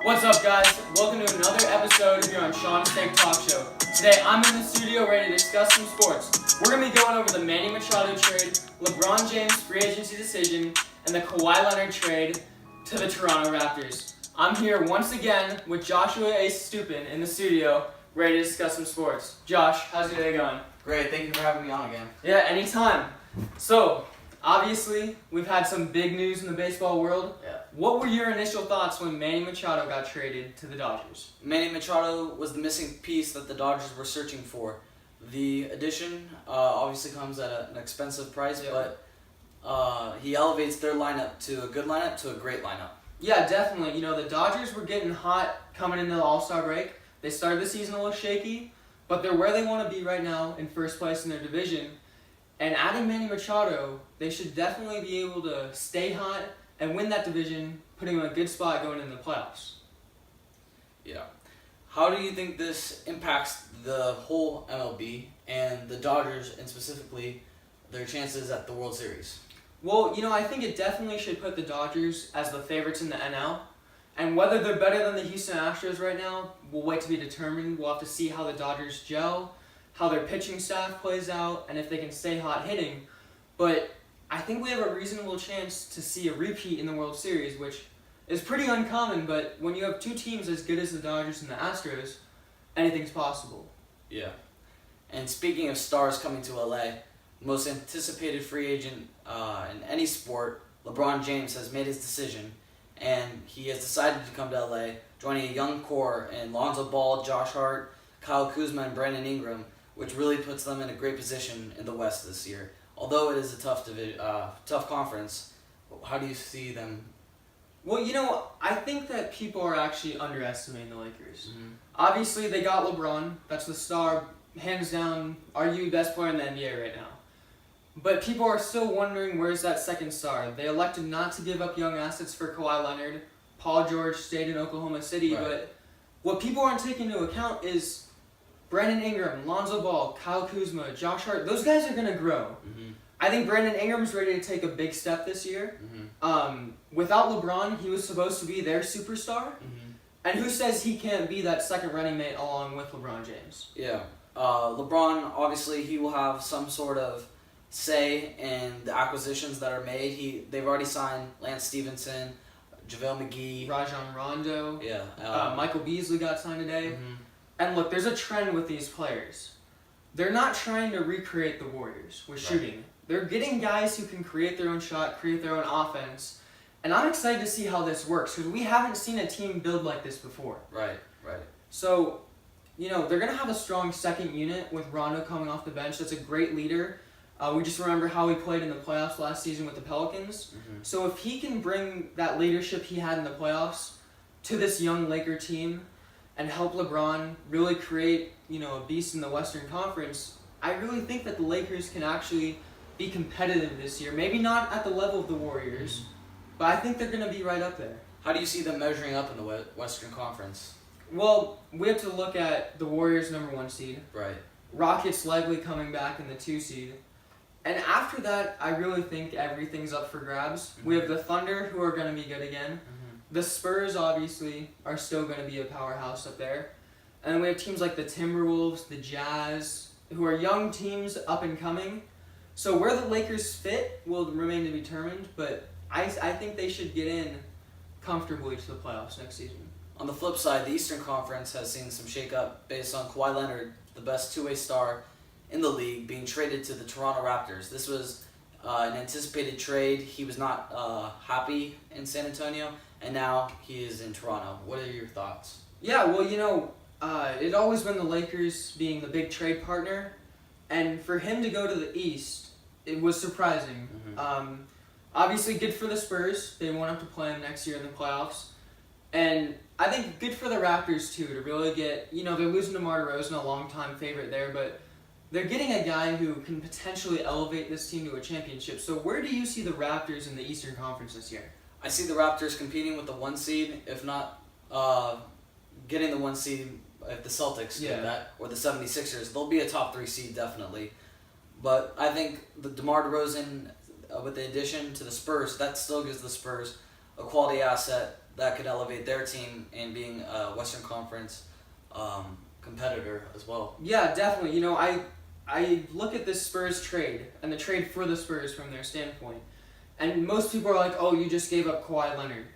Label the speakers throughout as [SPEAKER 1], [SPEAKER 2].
[SPEAKER 1] What's up, guys? Welcome to another episode here on Shaunstake Talk Show. Today, I'm in the studio ready to discuss some sports. We're going to be going over the Manny Machado trade, LeBron James free agency decision, and the Kawhi Leonard trade to the Toronto Raptors. I'm here once again with Joshua A. Stupin in the studio, ready to discuss some sports. Josh, how's your day going?
[SPEAKER 2] Great, thank you for having me on again.
[SPEAKER 1] Yeah, anytime. So, obviously, we've had some big news in the baseball world.
[SPEAKER 2] Yeah.
[SPEAKER 1] What were your initial thoughts when Manny Machado got traded to the Dodgers?
[SPEAKER 2] Manny Machado was the missing piece that the Dodgers were searching for. The addition obviously comes at an expensive price, but he elevates their lineup to a good lineup to a great lineup.
[SPEAKER 1] Yeah, definitely. You know, the Dodgers were getting hot coming into the All-Star break. They started the season a little shaky, but they're where they want to be right now in first place in their division. And adding Manny Machado, they should definitely be able to stay hot and win that division, putting them in a good spot going into the playoffs.
[SPEAKER 2] Yeah. How do you think this impacts the whole MLB and the Dodgers, and specifically their chances at the World Series?
[SPEAKER 1] Well, you know, I think it definitely should put the Dodgers as the favorites in the NL. And whether they're better than the Houston Astros right now, we'll wait to be determined. We'll have to see how the Dodgers gel, how their pitching staff plays out, and if they can stay hot hitting. But I think we have a reasonable chance to see a repeat in the World Series, which is pretty uncommon, but when you have two teams as good as the Dodgers and the Astros, anything's possible.
[SPEAKER 2] Yeah. And speaking of stars coming to LA, most anticipated free agent in any sport, LeBron James has made his decision, and he has decided to come to LA, joining a young core in Lonzo Ball, Josh Hart, Kyle Kuzma, and Brandon Ingram, which really puts them in a great position in the West this year. Although it is a tough conference, how do you see them?
[SPEAKER 1] Well, you know, I think that people are actually underestimating the Lakers.
[SPEAKER 2] Mm-hmm.
[SPEAKER 1] Obviously, they got LeBron. That's the star, hands down, arguably best player in the NBA right now. But people are still wondering, where's that second star? They elected not to give up young assets for Kawhi Leonard. Paul George stayed in Oklahoma City.
[SPEAKER 2] Right.
[SPEAKER 1] But what people aren't taking into account is Brandon Ingram, Lonzo Ball, Kyle Kuzma, Josh Hart. Those guys are going to grow.
[SPEAKER 2] Mm-hmm.
[SPEAKER 1] I think Brandon Ingram's ready to take a big step this year.
[SPEAKER 2] Mm-hmm.
[SPEAKER 1] Without LeBron, he was supposed to be their superstar.
[SPEAKER 2] Mm-hmm.
[SPEAKER 1] And who says he can't be that second running mate along with LeBron James?
[SPEAKER 2] Yeah. LeBron, obviously, he will have some sort of say in the acquisitions that are made. They've already signed Lance Stevenson, JaVale McGee.
[SPEAKER 1] Rajon Rondo.
[SPEAKER 2] Yeah.
[SPEAKER 1] Michael Beasley got signed today.
[SPEAKER 2] Mm-hmm.
[SPEAKER 1] And look, there's a trend with these players. They're not trying to recreate the Warriors with shooting. They're getting guys who can create their own shot, create their own offense. And I'm excited to see how this works because we haven't seen a team build like this before.
[SPEAKER 2] Right.
[SPEAKER 1] So, you know, they're going to have a strong second unit with Rondo coming off the bench. That's a great leader. We just remember how he played in the playoffs last season with the Pelicans.
[SPEAKER 2] Mm-hmm.
[SPEAKER 1] So if he can bring that leadership he had in the playoffs to this young Laker team and help LeBron really create, you know, a beast in the Western Conference, I really think that the Lakers can actually be competitive this year. Maybe not at the level of the Warriors, but I think they're going to be right up there.
[SPEAKER 2] How do you see them measuring up in the Western Conference?
[SPEAKER 1] Well, we have to look at the Warriors' number 1 seed.
[SPEAKER 2] Right.
[SPEAKER 1] Rockets likely coming back in the 2 seed. And after that, I really think everything's up for grabs.
[SPEAKER 2] Mm-hmm.
[SPEAKER 1] We have the Thunder, who are going to be good again.
[SPEAKER 2] Mm-hmm.
[SPEAKER 1] The Spurs, obviously, are still going to be a powerhouse up there. And then we have teams like the Timberwolves, the Jazz, who are young teams up and coming. So where the Lakers fit will remain to be determined, but I think they should get in comfortably to the playoffs next season.
[SPEAKER 2] On the flip side, the Eastern Conference has seen some shakeup based on Kawhi Leonard, the best two-way star in the league, being traded to the Toronto Raptors. This was an anticipated trade. He was not happy in San Antonio, and now he is in Toronto. What are your thoughts?
[SPEAKER 1] Yeah, well, you know, it always been the Lakers being the big trade partner, and for him to go to the East, it was surprising.
[SPEAKER 2] Mm-hmm.
[SPEAKER 1] Obviously, good for the Spurs. They won't have to play him next year in the playoffs. And I think good for the Raptors, too, to really get, you know, they're losing to DeMar DeRozan, a long-time favorite there, but they're getting a guy who can potentially elevate this team to a championship. So where do you see the Raptors in the Eastern Conference this year?
[SPEAKER 2] I see the Raptors competing with the 1 seed, if not getting the 1 seed if the Celtics get that, or the 76ers. They'll be a top 3 seed, definitely. But I think the DeMar DeRozan, with the addition to the Spurs, that still gives the Spurs a quality asset that could elevate their team in being a Western Conference competitor as well.
[SPEAKER 1] Yeah, definitely. You know, I look at this Spurs trade and the trade for the Spurs from their standpoint, and most people are like, "Oh, you just gave up Kawhi Leonard.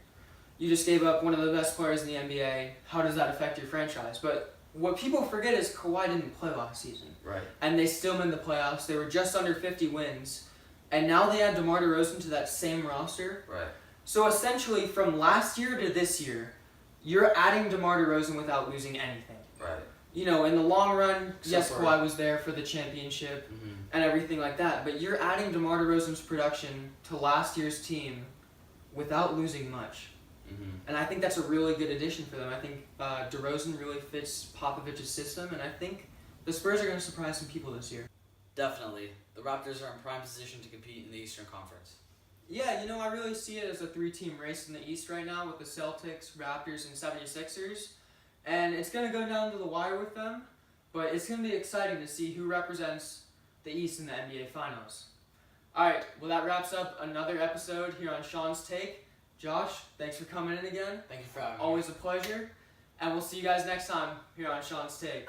[SPEAKER 1] You just gave up one of the best players in the NBA. How does that affect your franchise?" But what people forget is Kawhi didn't play last season.
[SPEAKER 2] Right.
[SPEAKER 1] And they still made the playoffs. They were just under 50 wins. And now they add DeMar DeRozan to that same roster.
[SPEAKER 2] Right.
[SPEAKER 1] So essentially, from last year to this year, you're adding DeMar DeRozan without losing anything.
[SPEAKER 2] Right.
[SPEAKER 1] You know, in the long run, yes,
[SPEAKER 2] for-
[SPEAKER 1] Kawhi was there for the championship and everything like that. But you're adding DeMar DeRozan's production to last year's team without losing much. And I think that's a really good addition for them. I think DeRozan really fits Popovich's system, and I think the Spurs are going to surprise some people this year.
[SPEAKER 2] Definitely. The Raptors are in prime position to compete in the Eastern Conference.
[SPEAKER 1] Yeah, you know, I really see it as a three-team race in the East right now with the Celtics, Raptors, and 76ers. And it's going to go down to the wire with them, but it's going to be exciting to see who represents the East in the NBA Finals. All right, well, that wraps up another episode here on Sean's Take. Josh, thanks for coming in again.
[SPEAKER 2] Thank you for having me.
[SPEAKER 1] Always a pleasure. And we'll see you guys next time here on Sean's Take.